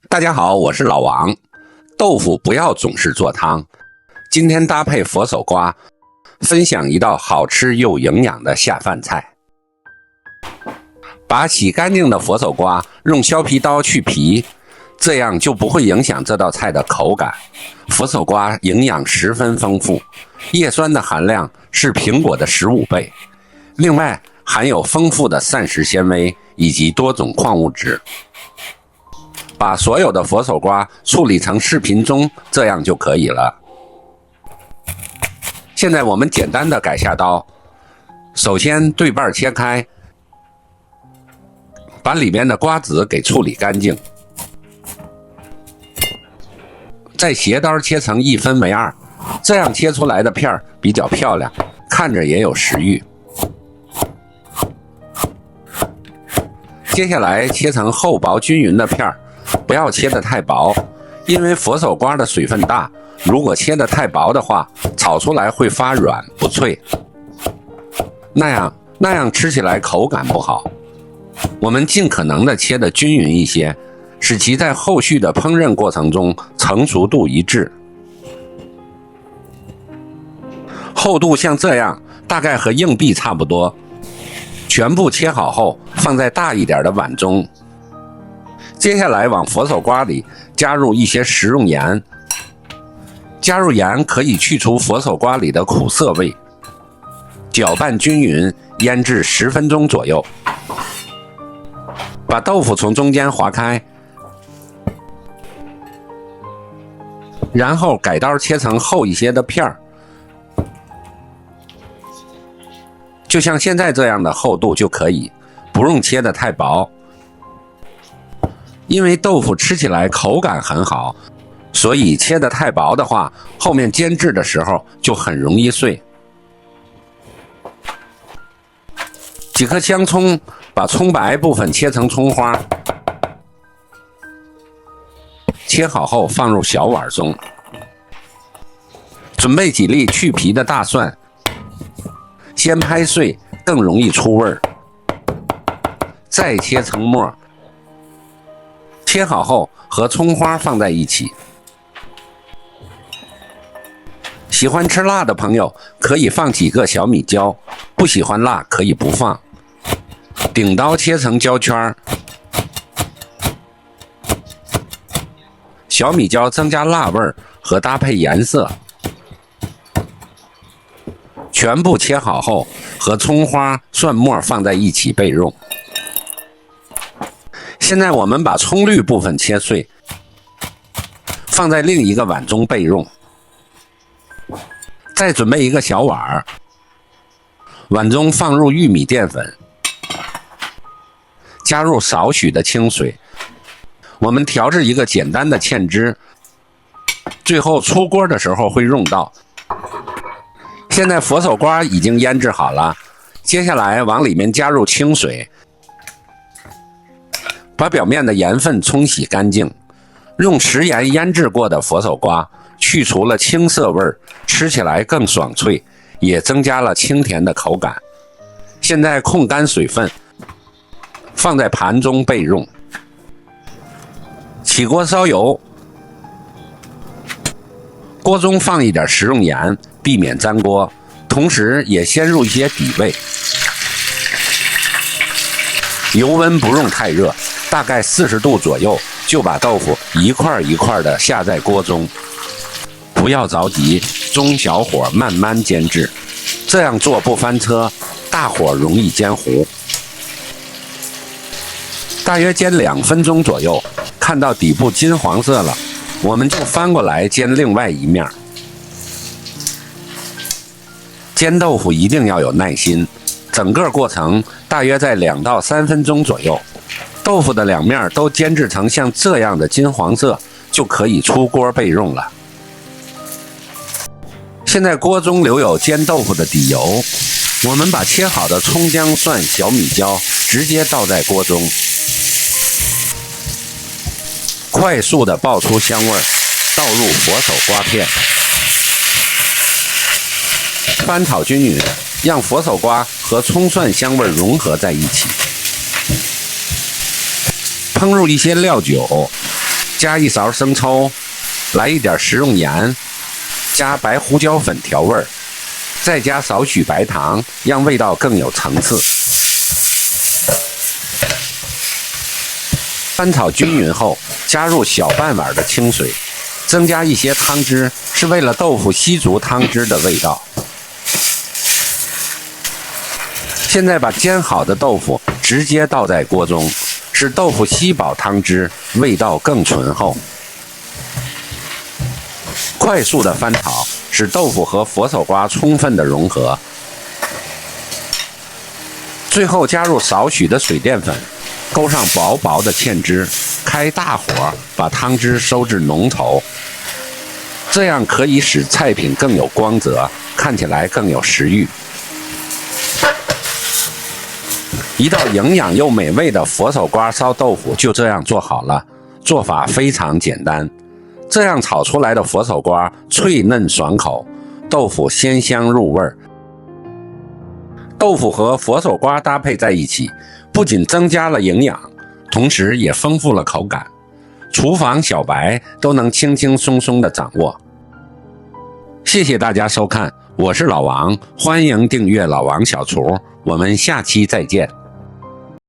大家好，我是老王。豆腐不要总是做汤，今天搭配佛手瓜，分享一道好吃又营养的下饭菜。把洗干净的佛手瓜用削皮刀去皮，这样就不会影响这道菜的口感。佛手瓜营养十分丰富，叶酸的含量是苹果的15倍，另外含有丰富的膳食纤维以及多种矿物质。把所有的佛手瓜处理成视频中，这样就可以了。现在我们简单的改下刀，首先对半切开，把里面的瓜子给处理干净，再斜刀切成1分为2，这样切出来的片儿比较漂亮，看着也有食欲。接下来切成厚薄均匀的片儿，不要切得太薄，因为佛手瓜的水分大，如果切得太薄的话，炒出来会发软不脆，那样吃起来口感不好。我们尽可能的切得均匀一些，使其在后续的烹饪过程中成熟度一致。厚度像这样，大概和硬币差不多。全部切好后，放在大一点的碗中。接下来往佛手瓜里加入一些食用盐，加入盐可以去除佛手瓜里的苦涩味。搅拌均匀，腌制10分钟左右。把豆腐从中间划开，然后改刀切成厚一些的片儿，就像现在这样的厚度就可以，不用切得太薄。因为豆腐吃起来口感很好，所以切得太薄的话，后面煎制的时候就很容易碎。几颗香葱，把葱白部分切成葱花，切好后放入小碗中。准备几粒去皮的大蒜，先拍碎，更容易出味儿。再切成末，切好后和葱花放在一起。喜欢吃辣的朋友可以放几个小米椒，不喜欢辣可以不放。顶刀切成椒圈，小米椒增加辣味和搭配颜色。全部切好后，和葱花、蒜末放在一起备用。现在我们把葱绿部分切碎，放在另一个碗中备用。再准备一个小碗，碗中放入玉米淀粉，加入少许的清水，我们调制一个简单的芡汁，最后出锅的时候会用到。现在佛手瓜已经腌制好了，接下来往里面加入清水，把表面的盐分冲洗干净。用食盐腌制过的佛手瓜去除了青涩味，吃起来更爽脆，也增加了清甜的口感。现在控干水分，放在盘中备用。起锅烧油，锅中放一点食用盐，避免粘锅，同时也先入一些底味。油温不用太热，大概40度左右，就把豆腐一块一块的下在锅中，不要着急，中小火慢慢煎制，这样做不翻车，大火容易煎糊。大约煎2分钟左右，看到底部金黄色了，我们就翻过来煎另外一面。煎豆腐一定要有耐心，整个过程大约在2到3分钟左右。豆腐的2面都煎制成像这样的金黄色，就可以出锅备用了。现在锅中留有煎豆腐的底油，我们把切好的葱姜蒜、小米椒直接倒在锅中，快速的爆出香味，倒入佛手瓜片，翻炒均匀，让佛手瓜和葱蒜香味融合在一起。烹入一些料酒，加1勺生抽，来一点食用盐，加白胡椒粉调味，再加少许白糖，让味道更有层次。翻炒均匀后，加入小半碗的清水，增加一些汤汁，是为了豆腐吸足汤汁的味道。现在把煎好的豆腐直接倒在锅中，使豆腐吸饱汤汁，味道更醇厚。快速的翻炒，使豆腐和佛手瓜充分的融合。最后加入少许的水淀粉，勾上薄薄的芡汁，开大火把汤汁收至浓稠，这样可以使菜品更有光泽，看起来更有食欲。一道营养又美味的佛手瓜烧豆腐就这样做好了，做法非常简单。这样炒出来的佛手瓜脆嫩爽口，豆腐鲜香入味。豆腐和佛手瓜搭配在一起，不仅增加了营养，同时也丰富了口感。厨房小白都能轻轻松松地掌握。谢谢大家收看，我是老王，欢迎订阅老王小厨，我们下期再见。